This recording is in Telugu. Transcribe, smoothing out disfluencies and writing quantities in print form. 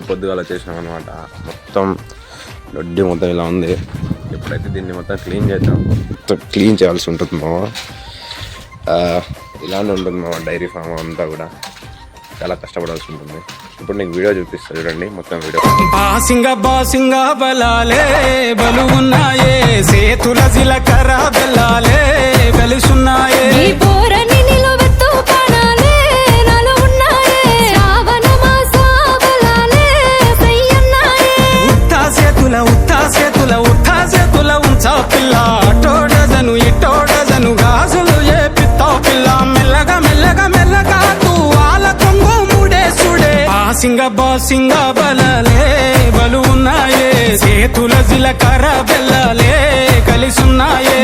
పొద్దుగాల వచ్చేసినాం అనమాట. మొత్తం దొడ్డి మొత్తం ఇలా ఉంది. ఇప్పుడైతే దీన్ని మొత్తం క్లీన్ చేద్దాం. మొత్తం క్లీన్ చేయాల్సి ఉంటుంది మామ. ఇలానే ఉంటుంది మామ డైరీ ఫామ్ అంతా కూడా. చాలా కష్టపడాల్సి ఉంటుంది. ఇప్పుడు నీకు వీడియో చూపిస్తా చూడండి. మొత్తం వీడియో. బాసింగా బలాలే బలు ఉన్నాయే, సేతుల జిలకర బెల్లాలే వెలుసున్నాయే. ఉత్తాసేతుల ఉంచా పిల్ల, అటోడజను ఇటోడజను గాజులు ఏ పిత్తావు పిల్ల. మెల్లగా మెల్లగా మెల్లగా తూ వాళ్ళ కొంగు ముడేసుడే. బాసింగా బలాలే బలు ఉన్నాయే, సేతుల జిలకర బెల్లాలే కలిసున్నాయే.